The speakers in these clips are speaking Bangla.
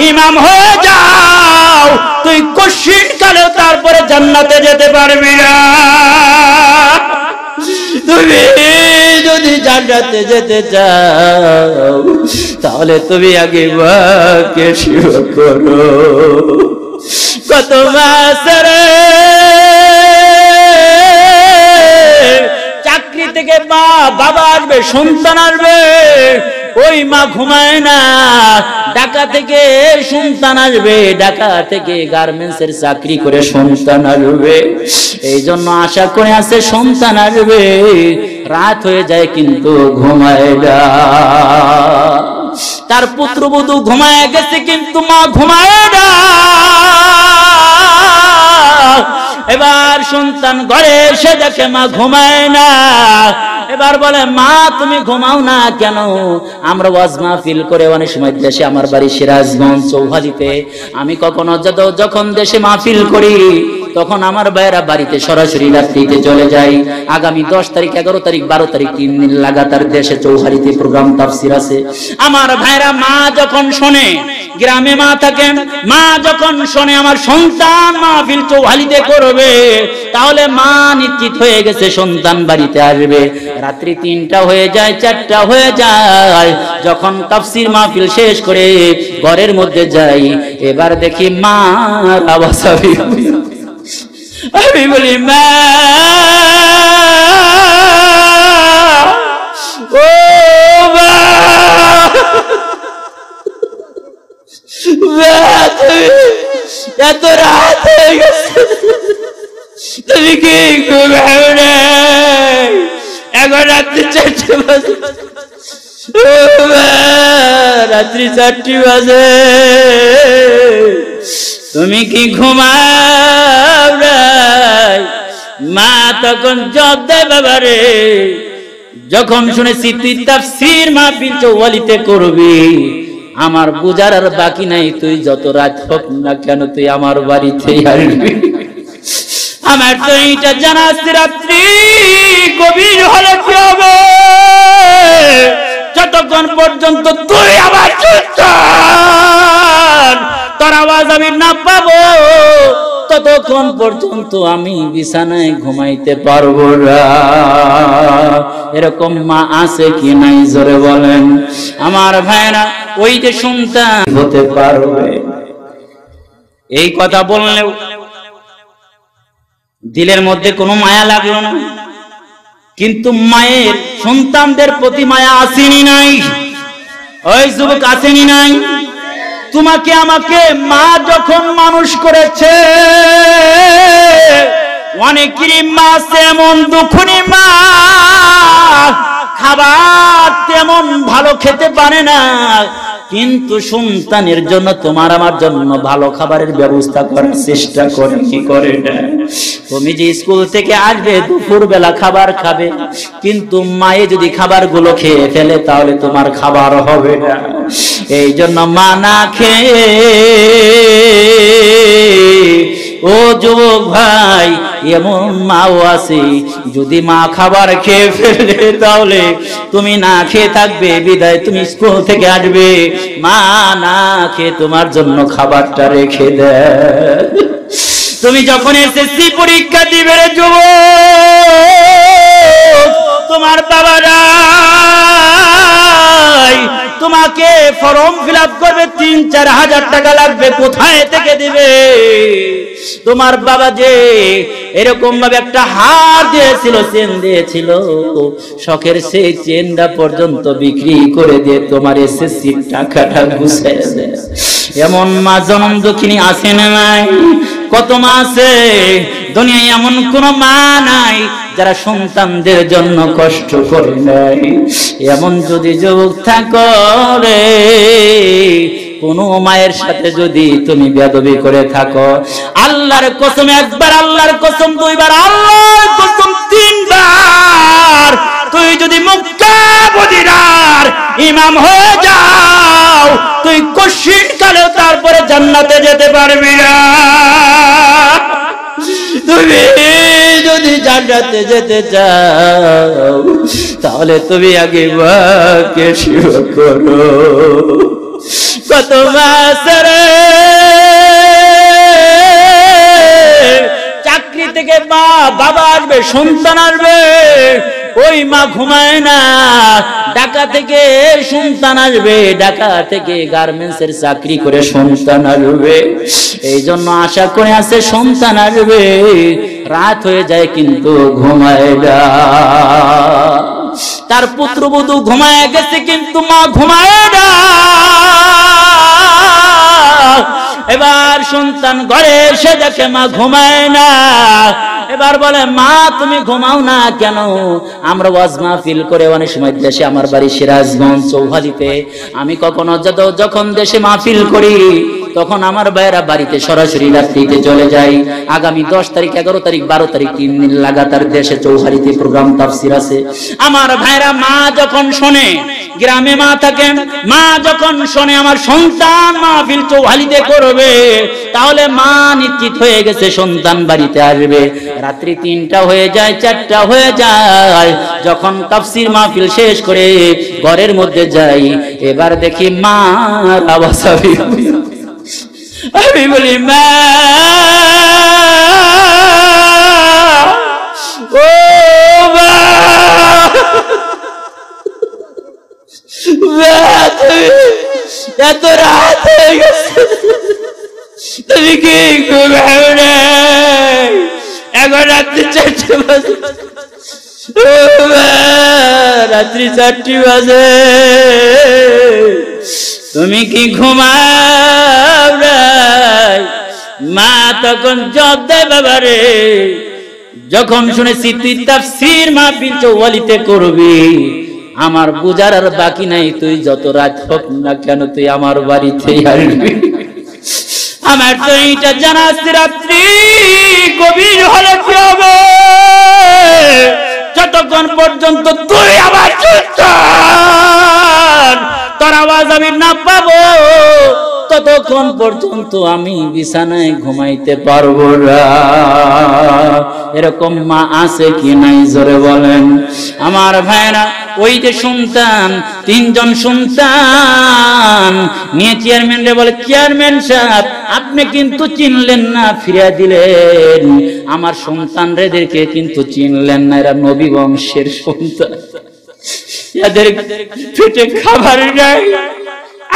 ইমাম হয়ে যাও, তুই কশিন কালেও তারপরে জান্নাতে যেতে পারবি না। তুমি যদি জান্নাতে যেতে চাও তাহলে তুমি আগে মাকে সেবা করো। কত মাসের চাকরি থেকে মা বাবা আসবে, সন্তান আসবে, ওই মা ঘুমায় না। ঢাকা থেকে সন্তান আসবে, ঢাকা থেকে গার্মেন্টসের চাকরি করে সন্তান আসবে, এই জন্য আশা করে আছে সন্তান আসবে। রাত হয়ে যায় কিন্তু ঘুমায় না। তার পুত্রবধূ ঘুমায় গেছে কিন্তু মা ঘুমায় না। এবার সন্তান ঘরে এসে দেখে মা ঘুমায় না। এবার বলে মা তুমি ঘুমাও না কেন? আমরা ওয়াজ মাহফিল করে অনেক সময় দেশে, আমার বাড়ি সিরাজগঞ্জ চৌহালিতে, আমি কখনো যখন দেশে মাহফিল করি তখন আমার ভাইয়েরা বাড়িতে সরাসরি রাত্রিতে চলে যায়। আগামী 10 তারিখ 11 তারিখ 12 তারিখ 3 দিন লাগাতার দেশে চৌহালিতে প্রোগ্রাম তাফসীর আছে। আমার ভাইয়েরা মা যখন শোনে, গ্রামে মা থাকেন, মা যখন শোনে আমার সন্তান মাহফিল চৌহালিতে করবে, তাহলে মা নিশ্চিত হয়ে গেছে সন্তান বাড়িতে আসবে। রাত্রি 3টা হয়ে যায়, 4টা হয়ে যায়, যখন তাফসীর মাহফিল শেষ করে ঘরের মধ্যে যাই, এবার দেখি মার আওয়াজ। আমি বলি মা, ও মা, এত রাত হয়ে গেছে, তুমি কি ঘুমাও না? এখন রাত্রি 4টে বাজে, রাত্রি 4টে বাজে, তুমি কি ঘুমাও নাই? মা তখন জবাব দেয় বাবা রে, যখন শুনেছি তুই তাফসীর মাহফিল চৌহালিতে করবি, আমার বুঝার আর বাকি নাই, তুই যত রাত হোক না কেন তুই আমার বাড়িতেই আসবি। আমার তো এইটা জানা আছে রাত্রি গভীর হলে কি হবে, যতক্ষণ পর্যন্ত তুই আমার তোর আওয়াজ আমি না পাবো ততক্ষণ পর্যন্ত আমি বিছানায় ঘুমাইতে পারবো না। এরকম মা আছে কি নাই জোরে বলেন। আমার ভাইরা, ওই যে সন্তান হতে পারবে, এই কথা বললেও দিলের মধ্যে কোনো মায়া লাগলো না, কিন্তু মায়ের সন্তানদের প্রতি মায়া আসেনি নাই? ওই যুবক আসেনি নাই? তোমাকে আমাকে মা যখন মানুষ করেছে, অনেকেরই মা তেমন দুঃখনী মা, খাবার তেমন ভালো খেতে পারে না, কিন্তু সন্তানের জন্য তোমার আমার জন্য ভালো খাবারের ব্যবস্থা করার চেষ্টা করে কি করে না? তুমি যে স্কুল থেকে আসবে দুপুর বেলা খাবার খাবে, কিন্তু মায়ে যদি খাবারগুলো খেয়ে ফেলে তাহলে তোমার খাবার হবে না। এই জন্য মা না খেয়ে, ও যুবক ভাই, এমন মাও আছে যদি মা খাবার খেয়ে ফেলে তাহলে তুমি না খেয়ে থাকবে, বিদায় তুমি স্কুল থেকে আসবে, মা না খেয়ে তোমার জন্য খাবারটা রেখে দেয়। তুমি যখন এসএসসি পরীক্ষা দিবে রে যুবক, তোমার বাবারা তোমাকে ফর্ম ফিল আপ করবে, 3-4 হাজার টাকা লাগবে, কোথায় থেকে দিবে? তোমার বাবা যে এরকম ভাবে একটা হার দিয়েছিল, চেন দিয়েছিল, শখের সেই চেনটা পর্যন্ত বিক্রি করে দিয়ে তোমার এসএসসির টাকাটা গুছিয়ে দেয়। এমন মা জনম দুঃখিনী আছে না নাই? কত মা আছে দুনিয়ায়, এমন কোন মা নাই যারা সন্তানদের জন্য কষ্ট করে নাই। এমন যদি যুবক থাকো রে, কোন মায়ের সাথে যদি তুমি বেয়াদবি করে থাকো, আল্লাহর কসম একবার, আল্লাহর কসম দুইবার, আল্লাহর কসম 3 বার, তুই যদি মক্কা মদিনার ইমাম হয়ে যাও, তুই কশিন কালেও তারপরে জান্নাতে যেতে পারবি না। তুমি যদি জান্নাতে যেতে চাও তাহলে তুমি আগে মাকে সেবা করো। কত মাসের চাকরি থেকে মা বাবা আসবে, সন্তান আসবে, ওই মা ঘুমায় না। ঢাকা থেকে সন্তান আসবে, ঢাকা থেকে গার্মেন্টসের চাকরি করে সন্তান আসবে, এই জন্য আশা করে আছে সন্তান আসবে। রাত হয়ে যায় কিন্তু ঘুমায় না। তার পুত্রবধূ ঘুমায় গেছে কিন্তু মা ঘুমায় না। এবার সন্তান ঘরে এসে দেখে মা ঘুমায় না। এবার বলে মা তুমি ঘুমাও না কেন? আমরা ওয়াজ মাহফিল করে অনেক সময় দেশে, আমার বাড়ি সিরাজগঞ্জ চৌহালিতে, আমি কখনো যখন দেশে মাহফিল করি তখন আমার ভাইয়েরা বাড়িতে সরাসরি রাত্রিতে চলে যায়। আগামী 10 তারিখ 11 তারিখ 12 তারিখ 3 দিন লাগাতার দেশে চৌহালিতে প্রোগ্রাম তাফসীর আছে। আমার ভাইয়েরা মা যখন শোনে, গ্রামে মা থাকেন, মা যখন শোনে আমার সন্তান মাহফিল চৌহালিতে করবে, তাহলে মা নিশ্চিত হয়ে গেছে সন্তান বাড়িতে আসবে। রাত্রি 3টা হয়ে যায়, 4টা হয়ে যায়, যখন তাফসীর মাহফিল শেষ করে ঘরের মধ্যে যাই, এবার দেখি মার আওয়াজ। আমি বলি মা, ও মা, এত রাত হয়ে গেছে, তুমি কি ঘুমাও না? এখন রাত্রি 4টে বাজে, রাত্রি 4টে বাজে, তুমি কি ঘুমাও নাই? মা তখন জবাব দেয় বাবা রে, যখন শুনেছি তুই তাফসীর মাহফিল চৌহালিতে করবি, আমার বুঝার আর বাকি নাই, তুই যত রাত হোক না কেন তুই আমার বাড়িতেই আসবি। আমার তো এইটা জানা আছে রাত্রি গভীর হলে কি হবে, যতক্ষণ পর্যন্ত তুই আমার তোর আওয়াজ আমি না পাবো ততক্ষণ পর্যন্ত আমি বিছানায় ঘুমাইতে পারবো না। এরকম মা আছে কি নাই জোরে বলেন। আমার ভাইরা, ওই যে সন্তান, 3 জন সন্তান নিয়ে চেয়ারম্যান রে বলে, চেয়ারম্যান সাহেব আপনি কিন্তু চিনলেন না, ফিরিয়ে দিলেন। আমার সন্তান রেদেরকে কিন্তু চিনলেন না, এরা নবী বংশের সন্তান, এদের পেটে খাবার নাই,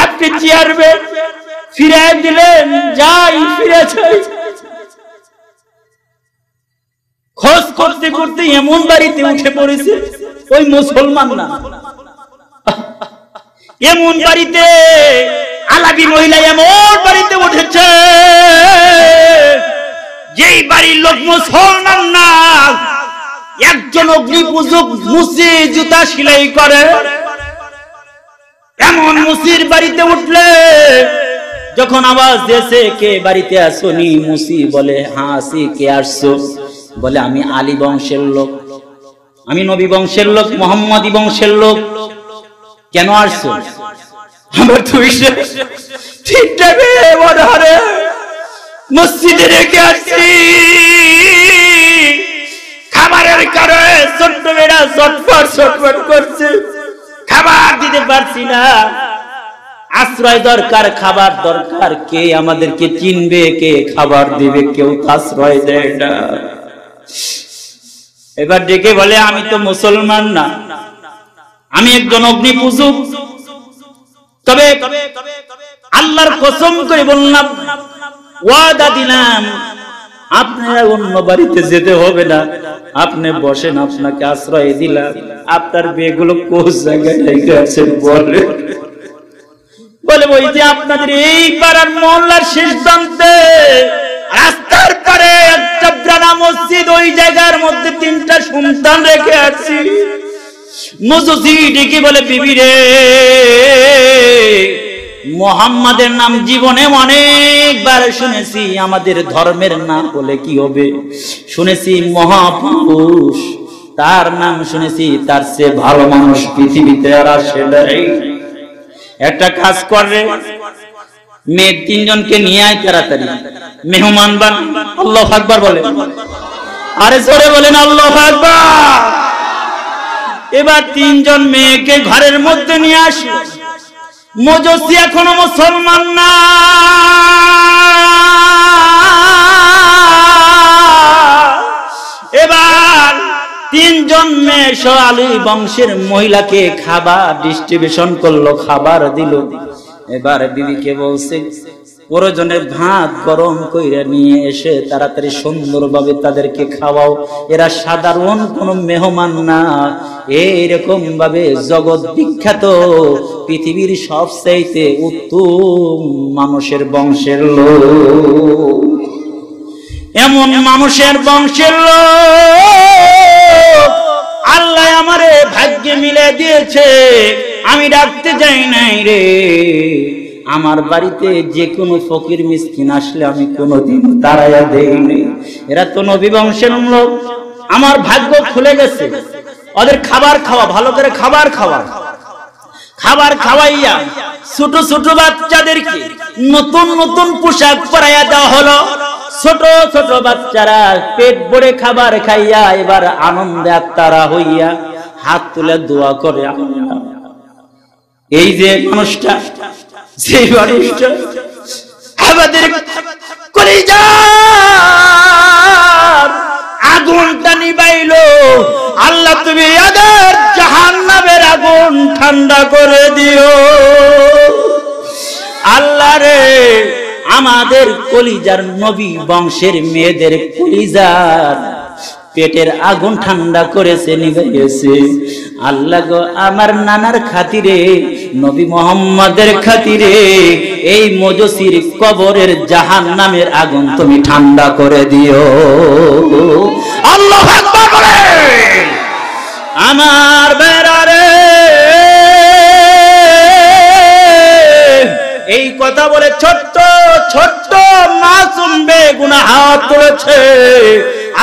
আপনি চেয়ারম্যান ফিরিয়ে দিলেন, যাই ফিরে যাই। খোঁজ করতে করতে এমন বাড়িতে উঠে পড়েছে, ওই মুসলমান না, এমন বাড়িতে আলাবি মহিলা এমন বাড়িতে উঠেছে, যেই বাড়ির লোক মুসলমান না, একজন অগ্নিপূজক মুসি জুতা সেলাই করে, এমন মুসির বাড়িতে উঠলে যখন আওয়াজ দিয়েছে কে বাড়িতে আসনি, মুসি বলে হ্যাঁ আসি, কে আসছো? বলে আমি আলী বংশের লোক, আমি নবী বংশের লোক, মোহাম্মদী বংশের লোক। কেন আসছো? আমার তুই ঠিকঠাকে বড় মসজিদে রেখে আসছি, খাবারের কারণে ছোট্ট মেয়েরা ছটফট করছে, খাবার দিতে পারছি না, আশ্রয় দরকার, খাবার দরকার, কে আমাদেরকে চিনবে, কে খাবার দিবে? কেউ আশ্রয় দেয় না। এবার ডেকে বলে আমি তো মুসলমান না, আমি একজন অগ্নিপূজক, তবে আল্লাহর কসম করে বললাম, ওয়াদা দিলাম আপনারা অন্য বাড়িতে যেতে হবে না, আপনি বসেন, আপনাকে আশ্রয় দিলাম, আপনার মেয়েগুলো কোন জায়গায় রেখে আছেন বলে। বলে ওই যে আপনাদের এই পাড়ার মহল্লার শেষ প্রান্তে রাস্তার পারে একটা গ্রানা মসজিদ, ওই জায়গার মধ্যে 3টা সন্তান রেখে আসছি। মুসুসি ডেকে বলে বিবি রে, মুহাম্মাদের নাম জীবনে অনেকবার শুনেছি, আমাদের ধর্মের নাম বলে কি হবে, শুনেছি মহাপুরুষ, তার নাম শুনেছি, তার চেয়ে ভালো মানুষ পৃথিবীতে আর আসে নাই। একটা কাজ করে, মেয়ে 3 জনকে নিয়ে আয় তাড়াতাড়ি, মেহমান বান। আল্লাহু আকবার বলে, আরে জোরে বলেন আল্লাহু আকবার। এবার 3 জন মেয়েকে ঘরের মধ্যে নিয়ে আসে, মজসি এখনো মুসলমান না। এবার তিনজন মেয়ে আলী বংশের মহিলাকে খাবার ডিস্ট্রিবিউশন করলো, খাবার দিল। এবার বিবিকে বলছে প্রয়োজনে ভাত গরম কইরা নিয়ে এসে তাড়াতাড়ি সুন্দরভাবে তাদেরকে খাওয়াও, এরা সাধারণ কোন মেহমান না, এইরকম ভাবে জগৎ বিখ্যাত পৃথিবীর সবচাইতে উত্তম মানুষের বংশের লোক, এমন মানুষের বংশের লোক আল্লাহ আমারে ভাগ্যে মিলে দিয়েছে। আমি ডাকতে যাই নাই রে, আমার বাড়িতে যে কোনো ফকির মিসকিন আসলে আমি কোনোদিন তাড়াইয়া দেইনি। এরা তো নবী বংশের লোক, আমার ভাগ্য খুলে গেছে। ওদের খাবার খাওয়া, ভালো করে খাবার খাওয়া, খাবার খাওয়াইয়া ছোট ছোট বাচ্চাদেরকে নতুন নতুন পোশাক পরাইয়া দেওয়া হলো। ছোট ছোট বাচ্চারা পেট ভরে খাবার খাইয়া এবার আনন্দে আত্মারা হইয়া হাত তুলে দোয়া করে। এই যে মানুষটা, যে মানুষটা আমাদের কলিজার আগুনটা নিবাইলো, আল্লাহ তুমি এদের জাহান্নামের আগুন ঠান্ডা করে দিও। আল্লাহ রে, আমাদের কলিজার নবী বংশের মেয়েদের কলিজার পেটের আগুন ঠান্ডা করেছে, নিভাইয়েছে। আল্লাহ গো, আমার নানার খাতিরে, নবী মুহাম্মদের খাতিরে এই মজসির কবরের জাহান্নামের আগুন তুমি ঠান্ডা করে দিও। আল্লাহু আকবার বলে আমার বেরারে এই কথা বলে ছোট্ট ছোট্ট মাসুম বেগুনাহ হাত তুলেছে,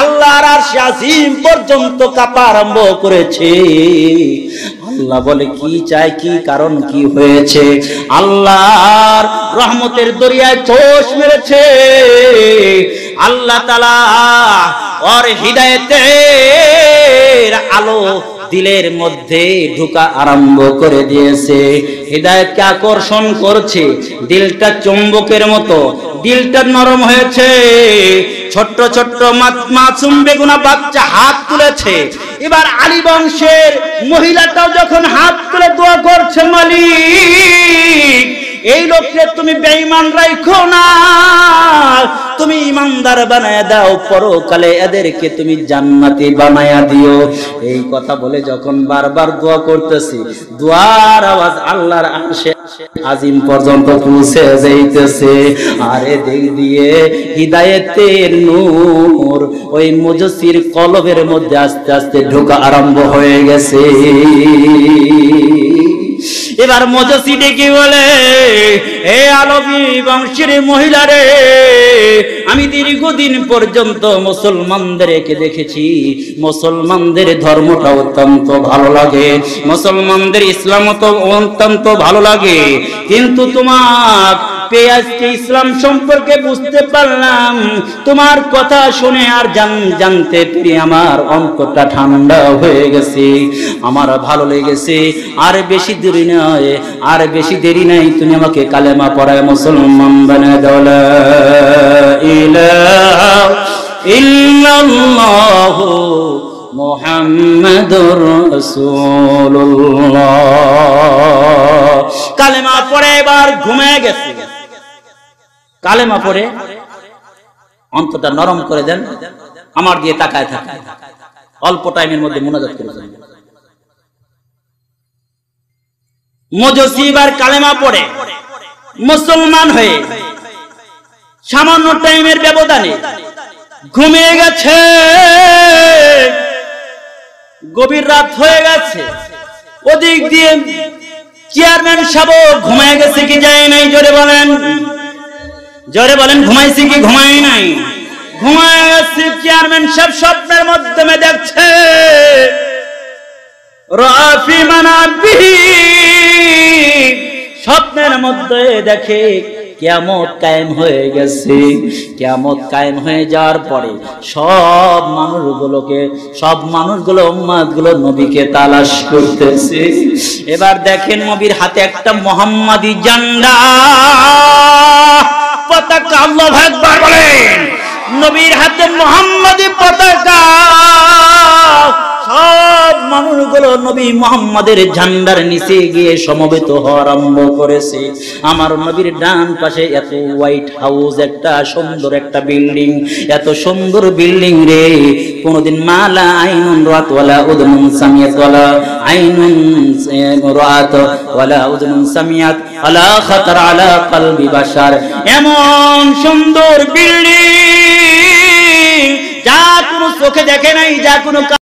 আল্লাহর আরশ আজিম পর্যন্ত কাঁপা আরম্ভ করেছে। আল্লাহ বলে কি চাই, কি কারণ, কি হয়েছে? আল্লাহর রহমতের দরিয়ায় চোষ মেরেছে। আল্লাহ তাআলা ওর হিদায়াতের আলো দিলের মধ্যে ঢোকা আরম্ভ করে দিয়েছে, হিদায়াতকে আকর্ষণ করছে। দিলটা চুম্বকের মতো, দিলটা নরম হয়েছে। ছোট্ট ছোট্ট মাসুম বেগুনা বাচ্চা হাত তুলেছে। এবার আলী বংশের মহিলাটাও যখন হাত তুলে দোয়া করছে, মালিক এই লোককে তুমি বেঈমান রাখো না, তুমি ইমানদার বানায়া দাও, পরকালে এদেরকে তুমি জান্নাতি বানায়া দিও। এই কথা বলে যখন বারবার দোয়া করতেছি, দোয়ার আওয়াজ আল্লাহর আরশে আজিম পর্যন্ত পৌঁছে যাইতেছে। আর এদিক দিয়ে হিদায়াতের নূর ওই মুজসির কলবের মধ্যে আস্তে আস্তে ঢোকা আরম্ভ হয়ে গেছে। এবার মজসি ডেকে বলে, হে আলবী বংশের মহিলারে, আমি দীর্ঘদিন পর্যন্ত মুসলমানদেরকে দেখেছি, মুসলমানদের ধর্মটা অত্যন্ত ভালো লাগে, মুসলমানদের ইসলাম তো অত্যন্ত ভালো লাগে, কিন্তু তোমার আজকে ইসলাম সম্পর্কে বুঝতে পারলাম, তোমার কথা শুনে আর জানতে পেরে আমার অন্তরটা ঠান্ডা হয়ে গেছে, আমার ভালো লেগেছে। আর বেশি দেরি নয়, আর বেশি দেরি নাই, তুমি আমাকে কালেমা পড়ায় মুসলমান বানায় দাও। লা ইলাহা ইল্লাল্লাহু মুহাম্মাদুর রাসূলুল্লাহ। কালেমা পড়ে এবার ঘুমিয়ে গেছে। কালেমা পড়ে অন্তরটা নরম করে দেন, আমার দিয়ে তাকায় থাকে, অল্প টাইমের মধ্যে মুনাজাত করে দেন। মজসি এবার কালেমা পড়ে মুসলমান হয়ে সামান্য টাইমের ব্যবধানে ঘুমিয়ে গেছে। গভীর রাত হয়ে গেছে। ওদিক দিয়ে চেয়ারম্যান সাহেব ঘুমিয়ে গেছে কি যায় নাই? জোরে বলেন, জোরে বলেন, ঘুমাইছে কি ঘুমাই নাই? ঘুমায় গেছে। চেয়ারম্যান সাহেব স্বপ্নের মাধ্যমে দেখছে রাফি মানাবি, স্বপ্নের মধ্যে দেখে কিয়ামত কায়েম হয়ে গেছে। কিয়ামত কায়েম হয়ে যাওয়ার পরে সব মানুষগুলো উম্মতগুলো নবীকে তালাশ করতেছে। এবার দেখেন নবীর হাতে একটা মুহাম্মাদি ঝান্ডা, পতাকা, আল্লাহু আকবার বলেন। নবীর হাতে মুহাম্মাদি পতাকা, সব মানুষগুলো নবী মুহাম্মাদের ঝান্ডার নিচে গিয়ে সমবেত হওয়া আরম্ভ করেছে। আমার নবীর ডান পাশে এত হোয়াইট হাউস, একটা সুন্দর একটা বিল্ডিং, এত সুন্দর বিল্ডিং রে কোনদিন মালা আইনুন রাত ওয়ালা উদনুন সামিয়াত ওয়ালা আইনুন রাত ওয়ালা উদনুন সামিয়াত আলা খাতার আলা কলবি বাশার। এমন সুন্দর বিল্ডিং যা কোনো চোখে দেখে নাই, যা কোনো